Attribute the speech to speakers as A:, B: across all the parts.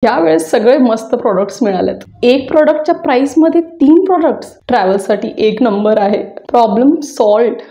A: यावेळेस सगळे मस्त प्रोडक्ट्स मिळालेत. एक प्रोडक्टच्या प्राइसमध्ये 3 प्रोडक्ट्स. ट्रॅव्हलसाठी एक नंबर आहे. Problem solved.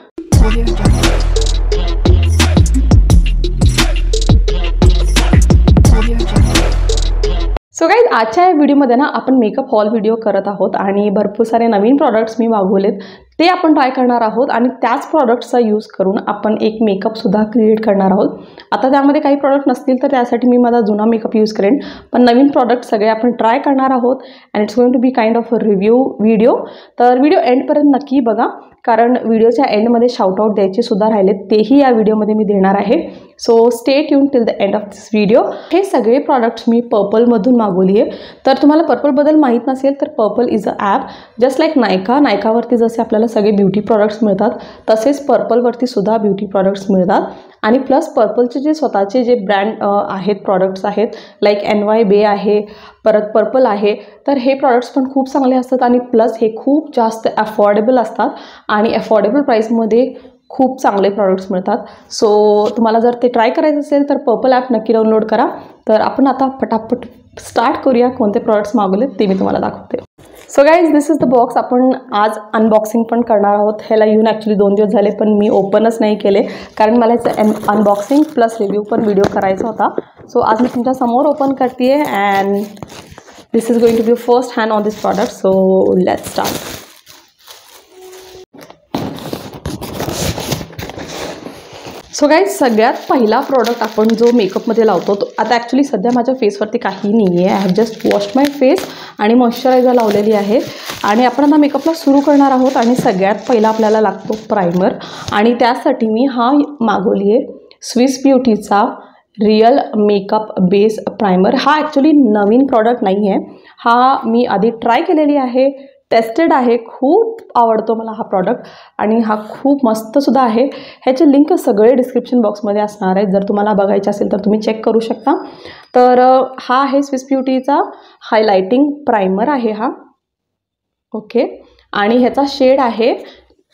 A: सो गाईज, आजच्या या व्हिडिओमध्ये ना आपण मेकअप हॉल व्हिडिओ करत आहोत आणि भरपूर सारे नवीन प्रॉडक्ट्स मी मागवलेत ते आपण ट्राय करणार आहोत आणि त्याच प्रॉडक्ट्सचा यूज करून आपण एक मेकअपसुद्धा क्रिएट करणार आहोत. आता त्यामध्ये काही प्रॉडक्ट नसतील तर त्यासाठी मी माझा जुना मेकअप यूज करेन, पण नवीन प्रॉडक्ट सगळे आपण ट्राय करणार आहोत and it's going to be kind of a review video. तर व्हिडिओ एंडपर्यंत नक्की बघा, कारण व्हिडिओच्या एंडमध्ये शाउटआउट द्यायचे सुद्धा राहिलेत, तेही या व्हिडिओमध्ये मी देणार आहे. So stay tune till the end of this video. हे सगळे प्रॉडक्ट्स मी पर्पलमधून मागवली आहे. तर तुम्हाला पर्पलबद्दल माहीत नसेल तर Purple is a app just like नायकावरती जसे आपल्याला सगळे ब्युटी प्रॉडक्ट्स मिळतात तसेच पर्पलवरती सुद्धा ब्युटी प्रॉडक्ट्स मिळतात. आणि प्लस पर्पलचे जे स्वतःचे जे ब्रँड आहेत, प्रॉडक्ट्स आहेत, लाईक NY बे आहे, परत पर्पल आहे. तर हे प्रॉडक्ट्स पण खूप चांगले असतात आणि प्लस हे खूप जास्त अफोर्डेबल असतात आणि अफोर्डेबल प्राईसमध्ये खूप चांगले प्रॉडक्ट्स मिळतात. सो तुम्हाला जर ते ट्राय करायचं असेल तर पर्पल ॲप नक्की डाउनलोड करा. तर आपण आता पटापट स्टार्ट करूया. कोणते प्रॉडक्ट्स मागवलेत ते मी तुम्हाला दाखवते. So guys, this is the box. आपण आज अनबॉक्सिंग पण करणार आहोत. ह्याला येऊन ॲक्च्युली 2 दिवस झाले पण मी ओपनच नाही केले, कारण मला याचं अनबॉक्सिंग प्लस रिव्ह्यू पण व्हिडिओ करायचा होता. सो आज मी तुमच्यासमोर ओपन करते आहे and this is going to be first hand on this product. So let's start. So guys, सगळ्यात पहिला प्रॉडक्ट आपण जो मेकअपमध्ये लावतो तो आता ॲक्च्युली सध्या माझ्या फेसवरती काही नाही आहे. I have just washed my face आणि मॉइश्चरायझर लावलेली आहे आणि आपण आता मेकअपला सुरू करणार आहोत. आणि सगळ्यात पहिला आपल्याला लागतो प्रायमर आणि त्यासाठी मी हा मागवली आहे स्विस ब्युटीचा रियल मेकअप बेस प्रायमर. हा ॲक्च्युली नवीन प्रॉडक्ट नाही आहे, हा मी आधी ट्राय केलेली आहे, टेस्टेड आहे, खूप आवडतो मला हा प्रॉडक्ट आणि हा खूप मस्तसुद्धा आहे. ह्याचे लिंक सगळे डिस्क्रिप्शन बॉक्समध्ये असणार आहेत, जर तुम्हाला बघायचे असेल तर तुम्ही चेक करू शकता. तर हा आहे स्विस ब्युटीचा हायलायटिंग प्रायमर आहे हा. ओके, आणि ह्याचा शेड आहे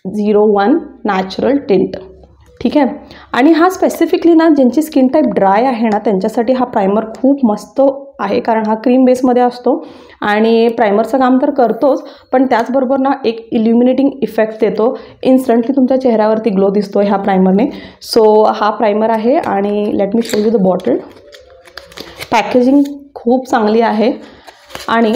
A: 01 नॅचरल टिंट. ठीक आहे, आणि हा स्पेसिफिकली ना ज्यांची स्किन टाईप ड्राय आहे ना त्यांच्यासाठी हा प्रायमर खूप मस्त आहे, कारण हा क्रीम बेसमध्ये असतो आणि प्रायमरचं काम तर करतोच पण त्याचबरोबर ना एक इल्युमिनेटिंग इफेक्ट देतो. इन्स्टंटली तुमच्या चेहऱ्यावरती ग्लो दिसतो ह्या प्रायमरने. सो हा प्रायमर आहे आणि let me show you the bottle. Packaging खूप चांगली आहे आणि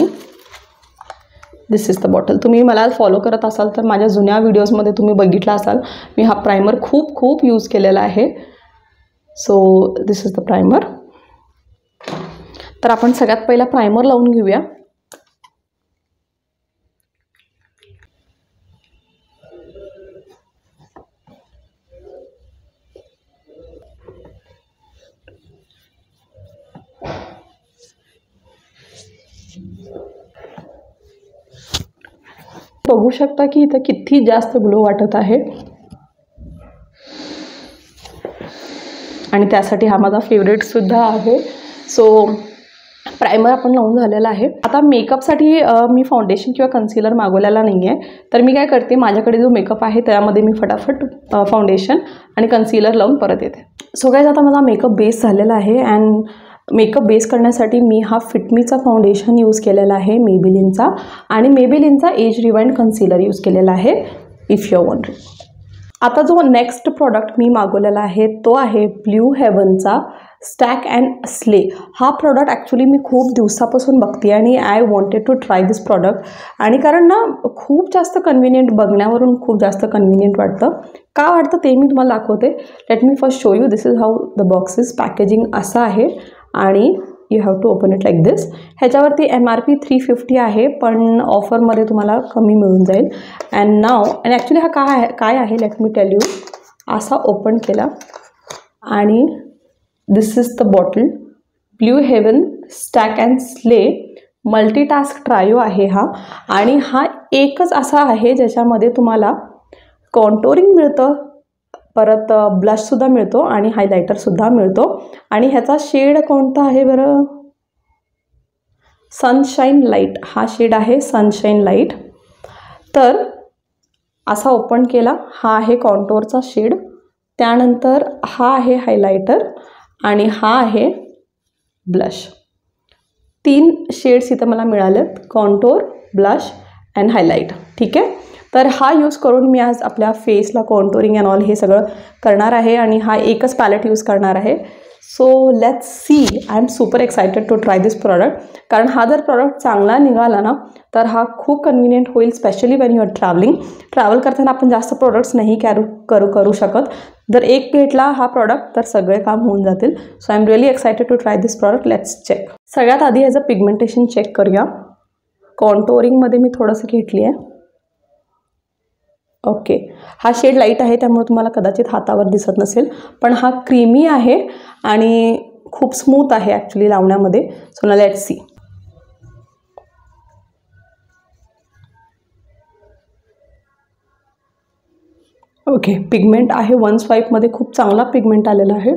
A: दिस इज द बॉटल. तुम्ही मला फॉलो करत असाल तर माझ्या जुन्या व्हिडिओजमध्ये तुम्ही बघितला असाल मी हा प्रायमर खूप यूज केलेला आहे. So this is the primer. तर आपण सगळ्यात पहिला प्रायमर लावून घेऊया. बघू शकता की इथं किती जास्त ग्लो वाटत आहे आणि त्यासाठी हा माझा फेवरेट सुद्धा आहे. सो प्रायमर आपण लावून झालेला आहे. आता मेकअपसाठी मी फाउंडेशन किंवा कन्सिलर मागवलेला नाही आहे, तर मी काय करते, माझ्याकडे जो मेकअप आहे त्यामध्ये मी फटाफट फाउंडेशन आणि कन्सिलर लावून परत येते. सो गाईज, आता माझा मेकअप बेस झालेला आहे अँड मेकअप बेस करण्यासाठी मी हा फिटमीचा फाउंडेशन यूज केलेला आहे मेबेलिनचा आणि मेबेलिनचा एज रिवाइंड कन्सिलर यूज केलेला आहे इफ यू वॉन्ट. आता जो नेक्स्ट प्रॉडक्ट मी मागवलेला आहे तो आहे ब्ल्यू हेवनचा स्टॅक अँड स्ले. हा प्रॉडक्ट ॲक्च्युली मी खूप दिवसापासून बघते आणि I wanted to try this product. आणि कारण ना खूप जास्त कन्व्हिनियंट, बघण्यावरून खूप जास्त कन्व्हिनियंट वाटतं. का वाटतं ते मी तुम्हाला दाखवते. Let me first show you. This is how the boxes. Packaging असं आहे आणि you have to open it like this. ह्याच्यावरती MRP 350 आहे पण ऑफरमध्ये तुम्हाला कमी मिळून जाईल. अँड नाव आणि ॲक्च्युली हा काय आहे लेट मी टेल यू. असा ओपन केला आणि this is the bottle. Blue heaven stack and slay multitask trio आहे हा. आणि हा एकच असा आहे ज्याच्यामध्ये तुम्हाला कॉन्टोरिंग मिळतं, परत ब्लशसुद्धा मिळतो आणि हायलायटरसुद्धा मिळतो. आणि ह्याचा शेड कोणता आहे बरं, सनशाईन लाईट हा शेड आहे, सनशाईन लाईट. तर असा ओपन केला, हा आहे कॉन्टोरचा शेड, त्यानंतर हा आहे हायलायटर आणि हा आहे ब्लश. 3 शेड्स इथं मला मिळालेत, कॉन्टोर, ब्लश अँड हायलाईट. ठीक आहे, तर हा यूज करून मी आज आपल्या फेसला कॉन्टोरिंग अँड ऑल हे सगळं करणार आहे आणि हा एकच पॅलेट यूज करणार आहे. So let's see. I am super excited to try this product. कारण हा जर प्रॉडक्ट चांगला निघाला ना तर हा खूप कन्व्हिनियंट होईल, specially when you are travel करताना आपण जास्त प्रोडक्ट्स नाही करू शकत. जर एक घेतला हा प्रॉडक्ट तर सगळे काम होऊन जातील. So I am really excited to try this product. Let's check. सगळ्यात आधी ह्याचं पिगमेंटेशन चेक करूया. कॉन्टोरिंगमध्ये मी थोडंसं घेतली आहे. ओके, हा शेड लाईट आहे त्यामुळे तुम्हाला कदाचित हातावर दिसत नसेल, पण हा क्रीमी आहे आणि खूप स्मूथ आहे ॲक्च्युली लावण्यामध्ये. सो ना लेट्स सी. ओके, पिगमेंट आहे 1 स्वाईपमध्ये, खूप चांगला पिगमेंट आलेला आहे.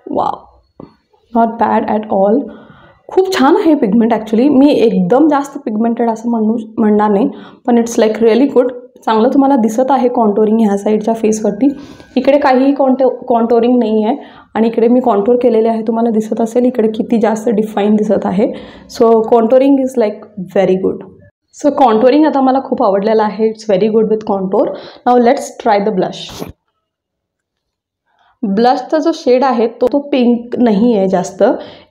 A: Wow, not bad at all. खूप छान आहे पिगमेंट ॲक्च्युली. मी एकदम जास्त पिगमेंटेड असं म्हणणार नाही, पण इट्स लाईक रिअली गुड. चांगलं तुम्हाला दिसत आहे कॉन्टोरिंग ह्या साईडच्या फेसवरती. इकडे काहीही कॉन्टोरिंग नाही आहे आणि इकडे मी कॉन्टोर केलेले आहे, तुम्हाला दिसत असेल इकडे किती जास्त डिफाईन दिसत आहे. So contouring is like very good. So contouring आता मला खूप आवडलेलं आहे. It's very good with contour. Now let's try the blush. ब्लशचा जो शेड आहे तो पिंक नाही आहे जास्त,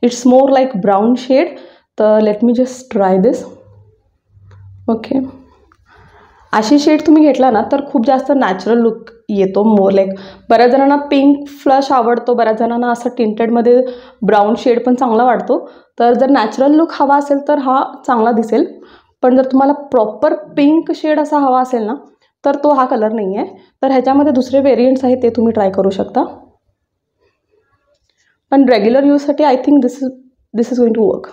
A: it's more like brown shade. तर let me just try this. Okay, अशी शेड तुम्ही घेतला ना तर खूप जास्त नॅचरल लुक येतो. मोर लाईक बऱ्याच जणांना पिंक फ्लश आवडतो, बऱ्याच जणांना असं टिंटेडमध्ये ब्राऊन शेड पण चांगला वाटतो. तर जर नॅचरल लुक हवा असेल तर हा चांगला दिसेल, पण जर तुम्हाला प्रॉपर पिंक शेड असा हवा असेल ना तर तो हा कलर नाही आहे. तर ह्याच्यामध्ये दुसरे व्हेरियंट्स आहेत ते तुम्ही ट्राय करू शकता. पण रेग्युलर यूजसाठी I think this is going to work.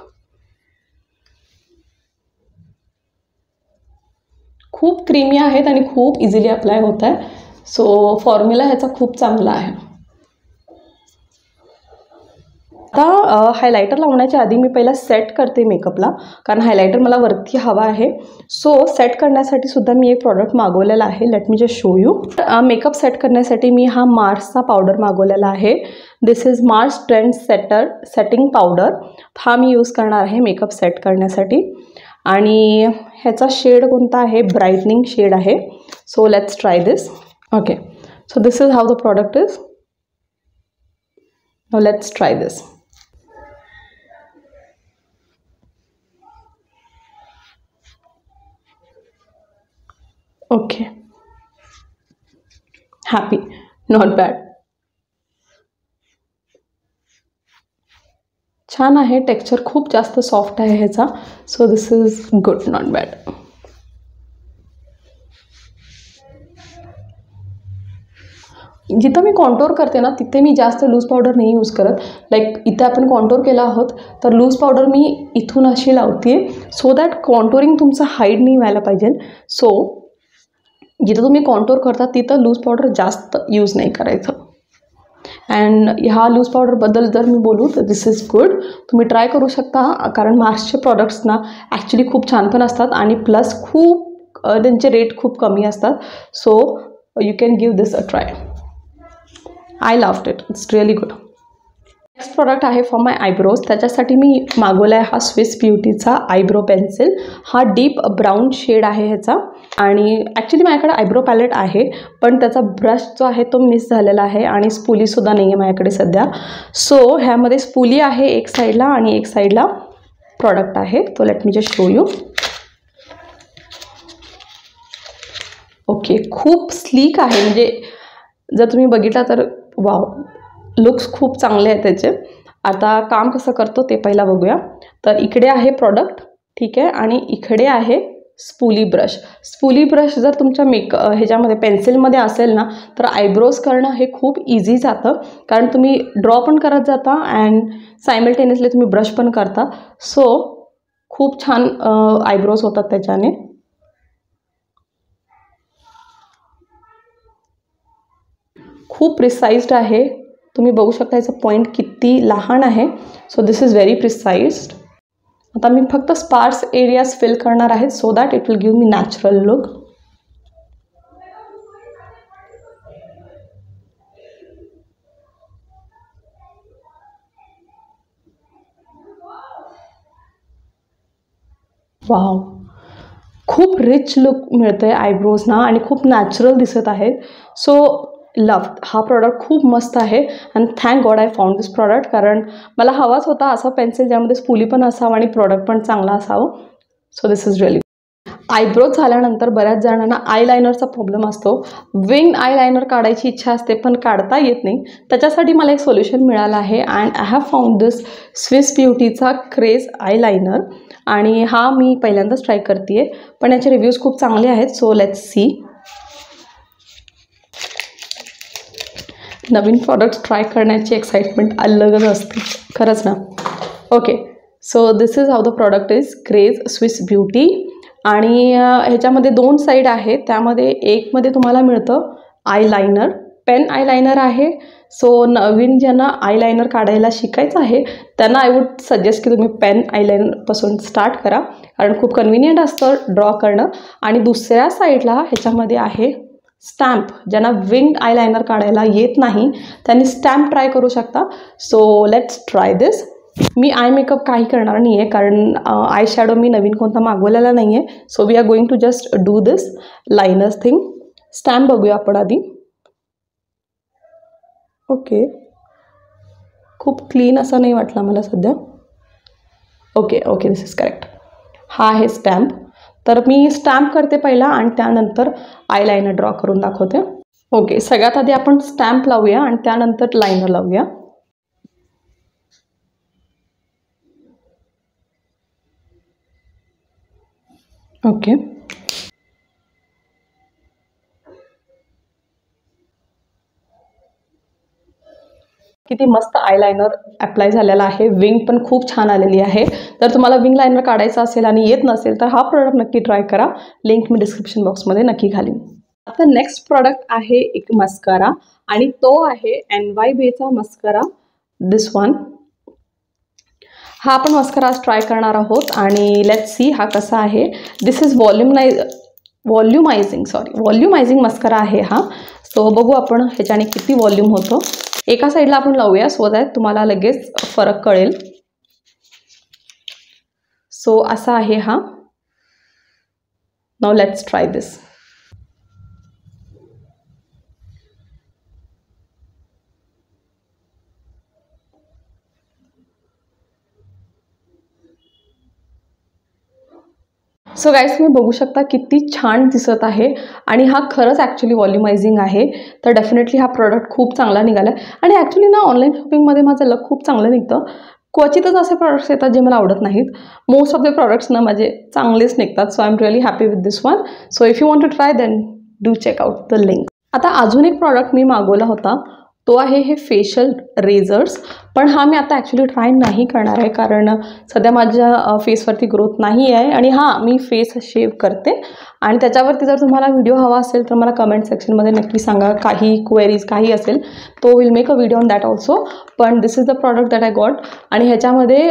A: खूप क्रीमी आहेत आणि खूप इझिली अप्लाय होत आहे. सो फॉर्म्युला ह्याचा खूप चांगला आहे. आता हायलायटर लावण्याच्या आधी मी पहिला सेट करते मेकअपला, कारण हायलायटर मला वरती हवा आहे. सो सेट करण्यासाठी सुद्धा मी एक प्रॉडक्ट मागवलेला आहे. Let me just show you. Makeup set करण्यासाठी मी हा मार्सचा पावडर मागवलेला आहे. This is Mars trend setting powder. हा मी यूज करणार आहे मेकअप सेट करण्यासाठी आणि ह्याचा शेड कोणता आहे, ब्राईटनिंग शेड आहे. So let's try this. Okay, so this is how the product is. Now let's try this. Okay, happy, not bad. छान आहे, टेक्स्चर खूप जास्त सॉफ्ट आहे ह्याचा. So this is good, not bad. जिथं मी कॉन्टोर करते ना तिथे मी जास्त लूज पावडर नाही यूज करत. लाईक इथे आपण कॉन्टोर केला आहोत तर लूज पावडर मी इथून अशी लावते सो दॅट कॉन्टोरिंग तुमचं हाईड नाही व्हायला पाहिजे. सो जिथं तुम्ही कॉन्टोर करता तिथं लूज पावडर जास्त यूज नाही करायचं. अँड ह्या लूज पावडरबद्दल जर मी बोलू तर दिस इज गुड. तुम्ही ट्राय करू शकता, कारण मार्सचे प्रॉडक्ट्स ना ॲक्च्युली खूप छान पण असतात आणि प्लस खूप त्यांचे रेट खूप कमी असतात. So you can give this a try. I loved it, it's really good. Next product आहे फॉर माय आयब्रोज. त्याच्यासाठी मी मागवला आहे हा स्विस ब्युटीचा आयब्रो पेन्सिल. हा डीप ब्राऊन शेड आहे ह्याचा आणि ॲक्च्युली माझ्याकडे आयब्रो पॅलेट आहे पण त्याचा ब्रश जो आहे तो मिस झालेला आहे आणि स्पुलीसुद्धा नाही आहे माझ्याकडे सध्या. सो ह्यामध्ये स्पुली आहे एक साईडला आणि एक साईडला प्रॉडक्ट आहे. तो late me just show you. Okay, खूप स्लीक आहे, म्हणजे जर तुम्ही बघितला तर वाव, लुक्स खूप चांगले आहेत त्याचे. आता काम कसं करतो ते पहिला बघूया. तर इकडे आहे प्रॉडक्ट, ठीक आहे, आणि इकडे आहे स्पुली ब्रश. स्पुली ब्रश जर तुमच्या ह्याच्यामध्ये पेन्सिलमध्ये असेल ना तर आयब्रोज करणं हे खूप इझी जातं, कारण तुम्ही ड्रॉ पण करत जाता अँड सायमल्टेनियसली तुम्ही ब्रश पण करता. सो खूप छान आयब्रोज होतात त्याच्याने. खूप प्रिसाइज्ड आहे, तुम्ही बघू शकता याचा पॉईंट किती लहान आहे. So this is very precise. आता मी फक्त स्पार्स एरियाज फिल करणार आहे so that it will give me natural look. Wow, खूप रिच लुक मिळतं आहे आयब्रोजना आणि खूप नॅचरल दिसत आहे. सो लव, हा प्रॉडक्ट खूप मस्त आहे आणि thank God I found this product, कारण मला हवाच होता असा पेन्सिल ज्यामध्ये स्पुली पण असावं आणि प्रॉडक्ट पण चांगला असावं. So this is really. Eyebrows झाल्यानंतर बऱ्याच जणांना आयलायनरचा प्रॉब्लेम असतो. विंग आयलायनर काढायची इच्छा असते पण काढता येत नाही. त्याच्यासाठी मला एक सोल्युशन मिळालं आहे and I have found this Swiss ब्युटीचा क्रेज आयलायनर. आणि हा मी पहिल्यांदाच ट्राय करते आहे, पण याचे रिव्ह्यूज खूप चांगले आहेत. So let's C. Naveen products try करण्याची एक्साइटमेंट अलगच असते खरंच ना. Okay, so this is how the product is, craze Swiss beauty. आणि ह्याच्यामध्ये 2 साईड आहेत. त्यामध्ये एकमध्ये तुम्हाला मिळतं आयलायनर, पेन आयलायनर आहे. सो नवीन ज्यांना आयलायनर काढायला शिकायचं आहे त्यांना आय वुड सजेस्ट की तुम्ही पेन आयलायनरपासून स्टार्ट करा, कारण खूप कन्व्हिनियंट असतं ड्रॉ करणं. आणि दुसऱ्या साईडला ह्याच्यामध्ये आहे स्टॅम्प. ज्यांना विंग आयलायनर काढायला येत नाही त्यांनी स्टॅम्प ट्राय करू शकता. So let's try this. Me eye makeup काही करणार नाही आहे, कारण आय शॅडो मी नवीन कोणता मागवलेला नाही आहे. So we are going to just do this liners thing. Stamp बघूया आपण आधी. ओके, खूप क्लीन असा नाही वाटला मला सध्या. Okay okay, this is correct. हा आहे स्टॅम्प. तर मी स्टॅम्प करते पहिला आणि त्यानंतर आयलायनर ड्रॉ करून दाखवते. ओके, सगळ्यात आधी आपण स्टॅम्प लावूया आणि त्यानंतर लायनर लावूया. ओके, किती मस्त आयलायनर अप्लाय झालेला आहे. विंग पण खूप छान आलेली आहे. जर तुम्हाला विंग लायनर काढायचं असेल आणि येत नसेल तर हा प्रॉडक्ट नक्की ट्राय करा. लिंक मी डिस्क्रिप्शन बॉक्समध्ये नक्की घालीन. आता नेक्स्ट प्रॉडक्ट आहे एक मस्कारा आणि तो आहे NYBचा मस्कारा, दिस वन. हा आपण मस्कारा आज ट्राय करणार आहोत आणि लेट्स सी हा कसा आहे. दिस इज व्हॉल्युमायझिंग मस्कारा आहे हा. सो बघू आपण ह्याच्याने किती व्हॉल्यूम होतो. एका साईडला आपण लावूया सो दॅट तुम्हाला लगेच फरक कळेल. सो असा आहे हा. Now let's try this. So guys, तुम्ही बघू शकता किती छान दिसत आहे आणि हा खरंच ॲक्च्युली व्हॉल्युमायझिंग आहे. तर डेफिनेटली हा प्रॉडक्ट खूप चांगला निघाला आहे. आणि ॲक्च्युली ना ऑनलाईन शॉपिंगमध्ये माझं लक खूप चांगलं निघतं. क्वचितच असे प्रॉडक्ट्स येतात जे मला आवडत नाहीत. मोस्ट ऑफ द प्रॉडक्ट्स ना माझे चांगलेच निघतात. So I am really happy with this one. So if you want to try then do check out the link. आता अजून एक प्रॉडक्ट मी मागवला होता, तो आहे हे फेशियल रेझर्स. पण हा मी आता ॲक्च्युली ट्राय नाही करणार आहे, कारण सध्या माझ्या फेसवरती ग्रोथ नाही आहे. आणि हां, मी फेस शेव करते आणि त्याच्यावरती जर तुम्हाला व्हिडिओ हवा असेल तर मला कमेंट सेक्शनमध्ये नक्की सांगा. काही क्वेरीज काही असेल तो will make a video on that also. पण this is the product that I got. आणि ह्याच्यामध्ये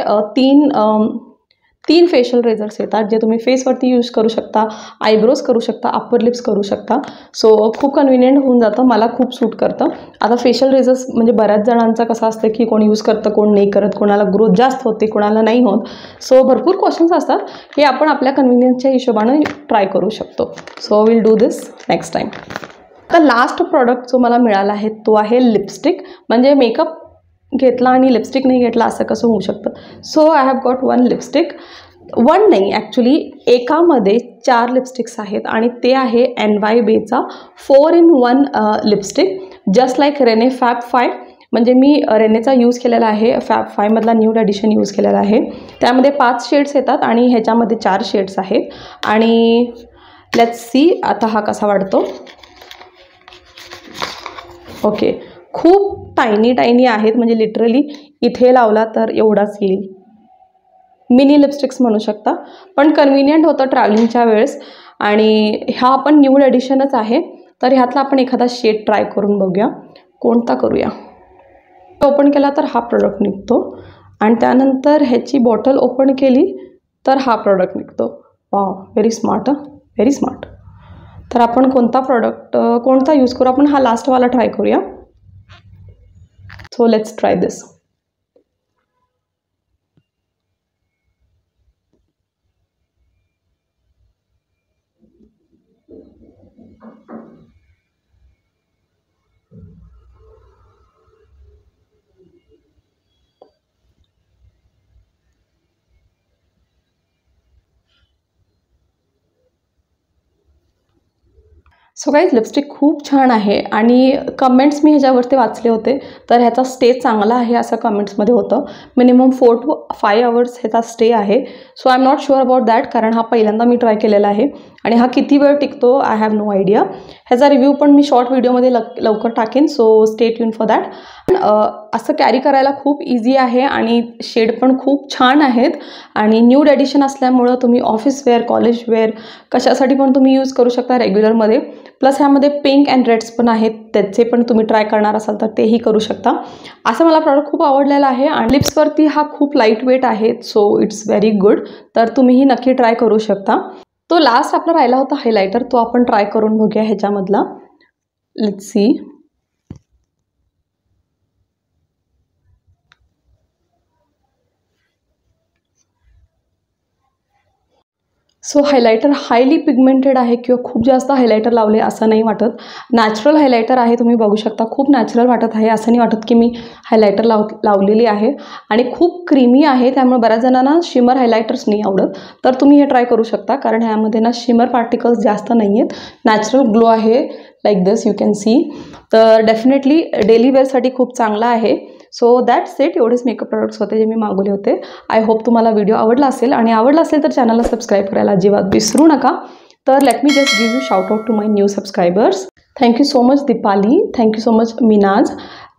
A: तीन फेशियल रेझर्स येतात जे तुम्ही फेसवरती यूज करू शकता, आयब्रोज करू शकता, अप्पर लिप्स करू शकता. सो खूप कन्व्हिनियंट होऊन जातं. मला खूप सूट करतं. आता फेशियल रेझर्स म्हणजे बऱ्याच जणांचा कसं असतं की कोण यूज करतं कोण नाही करत, कोणाला ग्रोथ जास्त होते कोणाला नाही होत. सो भरपूर क्वेश्चन्स असतात हे आपण आपल्या कन्व्हिनियन्सच्या हिशोबाने ट्राय करू शकतो. So will do this next time. आता लास्ट प्रॉडक्ट जो मला मिळाला आहे तो आहे लिपस्टिक. म्हणजे मेकअप घेतला आणि लिपस्टिक नाही घेतला असं कसं होऊ शकतं. So I have got one lipstick. One नाही, ॲक्च्युली एकामध्ये 4 लिपस्टिक्स आहेत आणि ते आहे NYBचा 4-in-1 lipstick. Just like Renee fab 5. म्हणजे मी रेनेचा यूज केलेला आहे, फॅब 5मधला न्यूड एडिशन यूज केलेला आहे. त्यामध्ये 5 शेड्स येतात आणि ह्याच्यामध्ये 4 शेड्स आहेत. आणि लेट्स सी आता हा कसा वाटतो. ओके, खूप टायनी आहेत, म्हणजे लिटरली इथे लावला तर एवढाच येईल. मिनी लिपस्टिक्स म्हणू शकता, पण कन्व्हिनियंट होतं ट्रॅव्हलिंगच्या वेळेस. आणि हा पण न्यूड एडिशनच आहे. तर ह्यातला आपण एखादा शेड ट्राय करून बघूया. कोणता करूया. ओपन केला तर हा प्रॉडक्ट निघतो आणि त्यानंतर ह्याची बॉटल ओपन केली तर हा प्रॉडक्ट निघतो. Wow, very smart, very smart. तर आपण कोणता यूज करू. आपण हा लास्टवाला ट्राय करूया. So let's try this. So guys lipstick खूप छान आहे आणि कमेंट्स मी ह्याच्यावरती वाचले होते, तर ह्याचा स्टे चांगला आहे असं कमेंट्समध्ये होतं. मिनिमम 4 to 5 आवर्स ह्याचा स्टे आहे. So I am not sure about that, कारण हा पहिल्यांदा मी ट्राय केलेला आहे आणि हा किती वेळ टिकतो आय हॅव नो आयडिया. ह्याचा रिव्ह्यू पण मी शॉर्ट व्हिडिओमध्ये लवकर टाकेन, so stay tune for that. असं कॅरी करायला खूप इझी आहे आणि शेड पण खूप छान आहेत आणि न्यूड एडिशन असल्यामुळं तुम्ही ऑफिस वेअर, कॉलेज वेअर कशासाठी पण तुम्ही यूज करू शकता रेग्युलरमध्ये. प्लस ह्यामध्ये पिंक अँड रेड्स पण आहेत, त्याचे पण तुम्ही ट्राय करणार असाल तर तेही करू शकता. असं मला प्रॉडक्ट खूप आवडलेला आहे आणि लिप्सवरती हा खूप लाईट वेट आहे, सो इट्स व्हेरी गुड. तर तुम्हीही नक्की ट्राय करू शकता. तो लास्ट आपला राहिला होता हायलायटर, तो आपण ट्राय करून बघूया ह्याच्यामधला. Let's see. So highlighter highly pigmented आहे किंवा खूप जास्त हायलायटर लावले असं नाही वाटत. नॅचरल हायलायटर आहे, तुम्ही बघू शकता. खूप नॅचरल वाटत आहे, असं नाही वाटत की मी हायलायटर लावलेली आहे. आणि खूप क्रीमी आहे, त्यामुळे बऱ्याच जणांना शिमर हायलायटर्स नाही आवडत, तर तुम्ही हे ट्राय करू शकता. कारण ह्यामध्ये ना शिमर पार्टिकल्स जास्त नाही आहेत, नॅचरल ग्लो आहे like this you can see. तर डेफिनेटली डेली वेअरसाठी खूप चांगला आहे. So that's it. एवढेच मेकअप प्रोडक्ट्स होते जे मी मागवले होते. आय होप तुम्हाला व्हिडिओ आवडला असेल आणि आवडला असेल तर चॅनलला सबस्क्राईब करायला अजिबात विसरू नका. तर let me just give you shout out to my new subscribers. Thank you so much Deepali, thank you so much Minaz,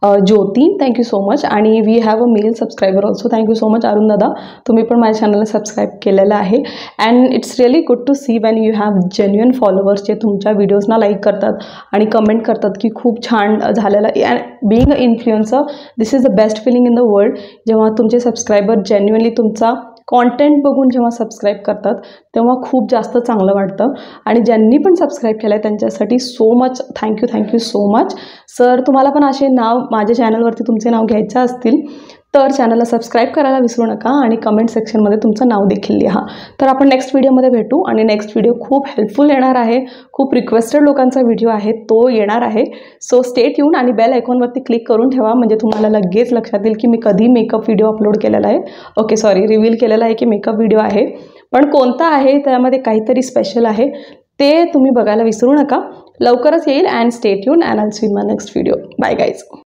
A: Jyoti, thank you so much. आणि we have a male subscriber also. Thank you so much Arun दादा, तुम्ही पण माझ्या चॅनलला सबस्क्राईब केलेलं आहे. And it's really good to see when you have genuine followers जे तुमच्या व्हिडिओजना लाईक करतात आणि कमेंट करतात की खूप छान झालेलं. And being a influencer, this is the best feeling in the world. जेव्हा तुमचे सबस्क्रायबर जेन्युअनली तुमचा कॉन्टेंट बघून जेव्हा सबस्क्राईब करतात तेव्हा खूप जास्त चांगलं वाटतं. आणि ज्यांनी पण सबस्क्राईब केलं आहे त्यांच्यासाठी so much thank you so much. Sir तुम्हाला पण असे नाव माझ्या चॅनलवरती तुमचे नाव घ्यायचे असतील तर चॅनलला सबस्क्राईब करायला विसरू नका आणि कमेंट सेक्शनमध्ये तुमचं नाव देखील लिहा. तर आपण नेक्स्ट व्हिडिओमध्ये भेटू आणि नेक्स्ट व्हिडिओ खूप हेल्पफुल येणार आहे. खूप रिक्वेस्टेड लोकांचा व्हिडिओ आहे, तो येणार आहे. सो स्टे ट्यून आणि बेल आयकॉनवरती क्लिक करून ठेवा, म्हणजे तुम्हाला लगेच लक्षात येईल की मी कधी मेकअप व्हिडिओ अपलोड केलेला आहे. ओके सॉरी, रिव्हील केलेला आहे की मेकअप व्हिडिओ आहे, पण कोणता आहे त्यामध्ये काहीतरी स्पेशल आहे ते तुम्ही बघायला विसरू नका. लवकरच येईल. And stay tune and I will see in my next video. Bye guys.